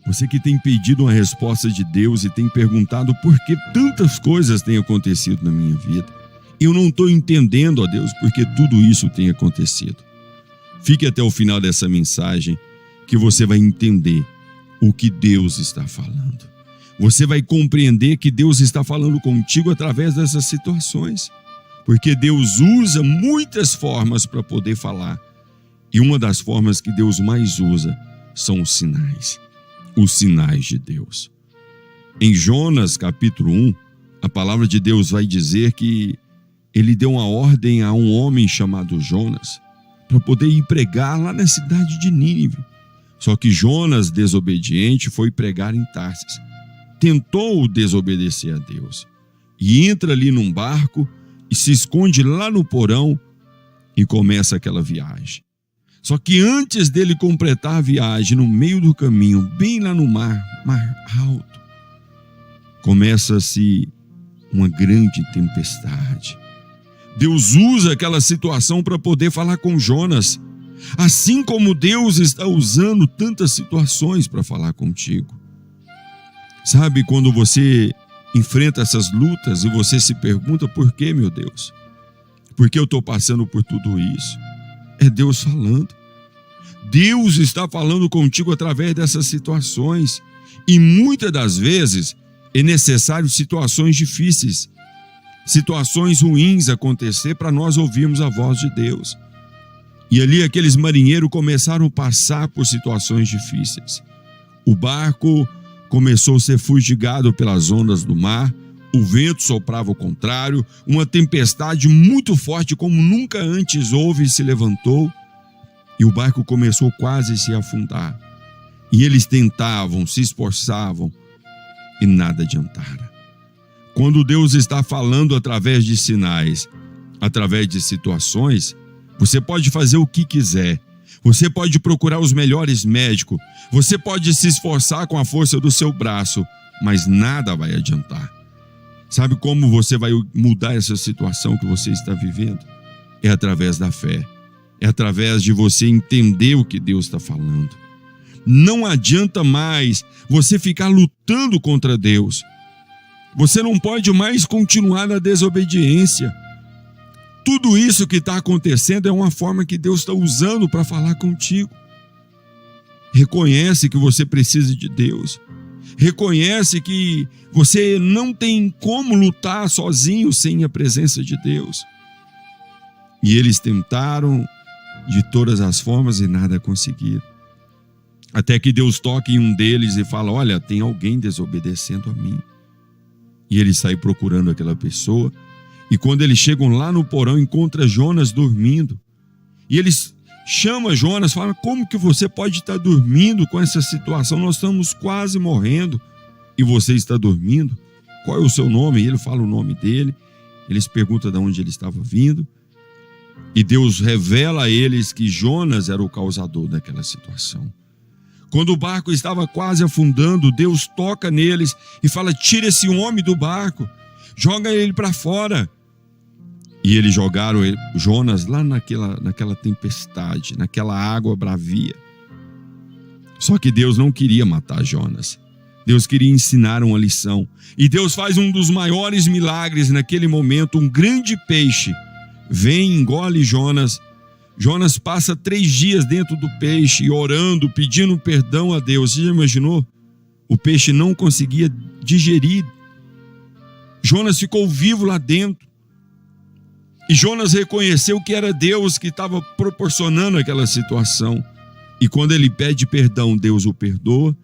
Você que tem pedido uma resposta de Deus e tem perguntado por que tantas coisas têm acontecido na minha vida. Eu não estou entendendo, ó Deus, por que tudo isso tem acontecido. Fique até o final dessa mensagem que você vai entender o que Deus está falando. Você vai compreender que Deus está falando contigo através dessas situações. Porque Deus usa muitas formas para poder falar. E uma das formas que Deus mais usa são os sinais. Os sinais de Deus. Em Jonas capítulo 1, a palavra de Deus vai dizer que ele deu uma ordem a um homem chamado Jonas para poder ir pregar lá na cidade de Nínive. Só que Jonas, desobediente, foi pregar em Tarsis. Tentou desobedecer a Deus. E entra ali num barco e se esconde lá no porão e começa aquela viagem. Só que antes dele completar a viagem, no meio do caminho, bem lá no mar alto, começa-se uma grande tempestade. Deus usa aquela situação para poder falar com Jonas, assim como Deus está usando tantas situações para falar contigo. Sabe, quando você enfrenta essas lutas e você se pergunta, por que, meu Deus? Por que eu estou passando por tudo isso? É Deus falando. Deus está falando contigo através dessas situações. E muitas das vezes é necessário situações difíceis, situações ruins acontecer para nós ouvirmos a voz de Deus. E ali aqueles marinheiros começaram a passar por situações difíceis. O barco começou a ser fustigado pelas ondas do mar, o vento soprava ao contrário, uma tempestade muito forte como nunca antes houve se levantou, e o barco começou quase a se afundar. E eles tentavam, se esforçavam, e nada adiantara. Quando Deus está falando através de sinais, através de situações, você pode fazer o que quiser. Você pode procurar os melhores médicos. Você pode se esforçar com a força do seu braço, mas nada vai adiantar. Sabe como você vai mudar essa situação que você está vivendo? É através da fé. É através de você entender o que Deus está falando. Não adianta mais você ficar lutando contra Deus. Você não pode mais continuar na desobediência. Tudo isso que está acontecendo é uma forma que Deus está usando para falar contigo. Reconhece que você precisa de Deus. Reconhece que você não tem como lutar sozinho sem a presença de Deus. E eles tentaram de todas as formas e nada conseguiram. Até que Deus toca em um deles e fala, olha, tem alguém desobedecendo a mim. E ele sai procurando aquela pessoa. E quando eles chegam lá no porão, encontra Jonas dormindo. E eles chamam Jonas, falam, como que você pode estar dormindo com essa situação? Nós estamos quase morrendo e você está dormindo. Qual é o seu nome? E ele fala o nome dele. Eles perguntam de onde ele estava vindo. E Deus revela a eles que Jonas era o causador daquela situação. Quando o barco estava quase afundando, Deus toca neles e fala, tira esse homem do barco, joga ele para fora. E eles jogaram Jonas lá naquela tempestade, naquela água bravia. Só que Deus não queria matar Jonas. Deus queria ensinar uma lição. E Deus faz um dos maiores milagres naquele momento. Um grande peixe vem, engole Jonas. Jonas passa 3 dias dentro do peixe, orando, pedindo perdão a Deus. Você já imaginou? O peixe não conseguia digerir. Jonas ficou vivo lá dentro. E Jonas reconheceu que era Deus que estava proporcionando aquela situação. E quando ele pede perdão, Deus o perdoa.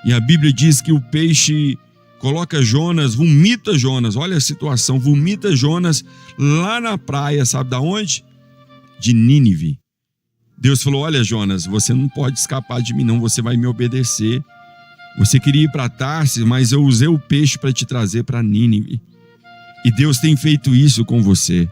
E a Bíblia diz que o peixe coloca Jonas, vomita Jonas, olha a situação, vomita Jonas lá na praia, sabe de onde? De Nínive. Deus falou, olha Jonas, você não pode escapar de mim não, você vai me obedecer. Você queria ir para Tarsis, mas eu usei o peixe para te trazer para Nínive. E Deus tem feito isso com você.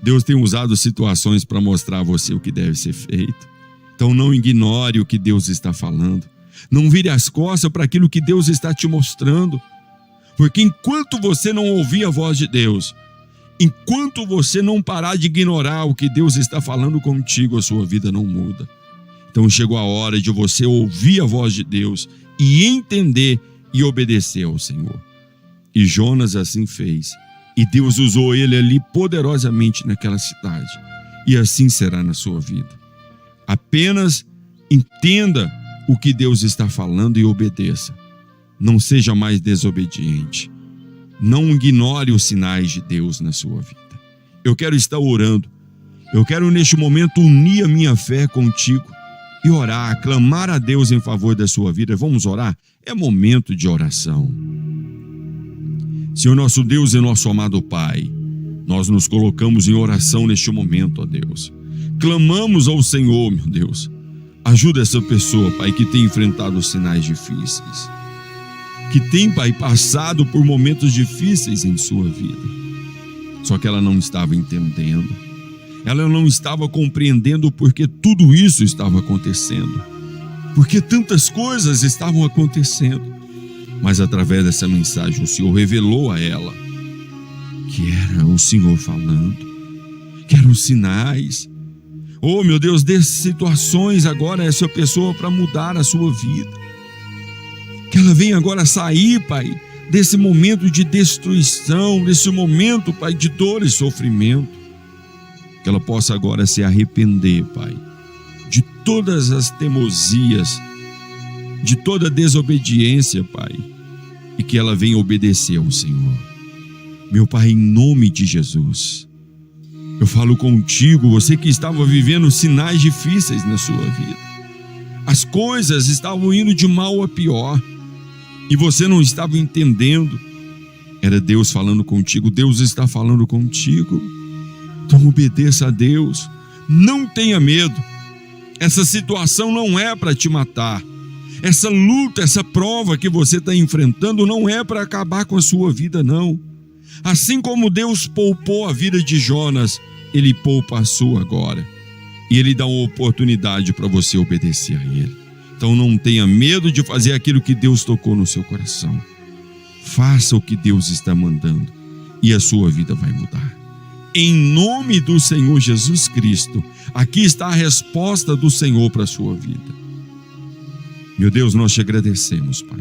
Deus tem usado situações para mostrar a você o que deve ser feito. Então não ignore o que Deus está falando. Não vire as costas para aquilo que Deus está te mostrando. Porque enquanto você não ouvir a voz de Deus, enquanto você não parar de ignorar o que Deus está falando contigo, a sua vida não muda. Então chegou a hora de você ouvir a voz de Deus e entender e obedecer ao Senhor. E Jonas assim fez. E Deus usou ele ali poderosamente naquela cidade. E assim será na sua vida. Apenas entenda o que Deus está falando e obedeça. Não seja mais desobediente. Não ignore os sinais de Deus na sua vida. Eu quero estar orando. Eu quero neste momento unir a minha fé contigo e orar, clamar a Deus em favor da sua vida. Vamos orar? É momento de oração. Senhor nosso Deus e nosso amado Pai, nós nos colocamos em oração neste momento, ó Deus. Clamamos ao Senhor, meu Deus. Ajuda essa pessoa, Pai, que tem enfrentado sinais difíceis. Que tem, Pai, passado por momentos difíceis em sua vida. Só que ela não estava entendendo. Ela não estava compreendendo porque tudo isso estava acontecendo. Porque tantas coisas estavam acontecendo. Mas através dessa mensagem o Senhor revelou a ela que era o Senhor falando, que eram sinais. Oh, meu Deus, dê situações agora a essa pessoa para mudar a sua vida. Que ela venha agora sair, Pai, desse momento de destruição, desse momento, Pai, de dor e sofrimento. Que ela possa agora se arrepender, Pai, de todas as teimosias, de toda desobediência, Pai, e que ela venha obedecer ao Senhor. Meu Pai, em nome de Jesus, eu falo contigo, você que estava vivendo sinais difíceis na sua vida. As coisas estavam indo de mal a pior e você não estava entendendo. Era Deus falando contigo, Deus está falando contigo. Então obedeça a Deus, não tenha medo. Essa situação não é para te matar. Essa luta, essa prova que você está enfrentando não é para acabar com a sua vida, não. Assim como Deus poupou a vida de Jonas, Ele poupa a sua agora. E Ele dá uma oportunidade para você obedecer a Ele. Então não tenha medo de fazer aquilo que Deus tocou no seu coração. Faça o que Deus está mandando e a sua vida vai mudar. Em nome do Senhor Jesus Cristo, aqui está a resposta do Senhor para a sua vida. Meu Deus, nós te agradecemos, Pai,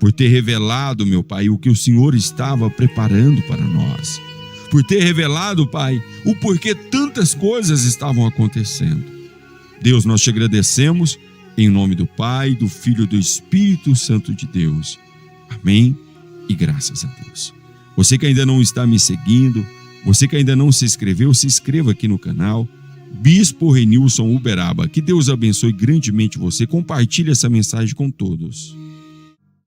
por ter revelado, meu Pai, o que o Senhor estava preparando para nós. Por ter revelado, Pai, o porquê tantas coisas estavam acontecendo. Deus, nós te agradecemos em nome do Pai, do Filho e do Espírito Santo de Deus. Amém e graças a Deus. Você que ainda não está me seguindo, você que ainda não se inscreveu, se inscreva aqui no canal Bispo Renilson Uberaba. Que Deus abençoe grandemente você. Compartilhe essa mensagem com todos.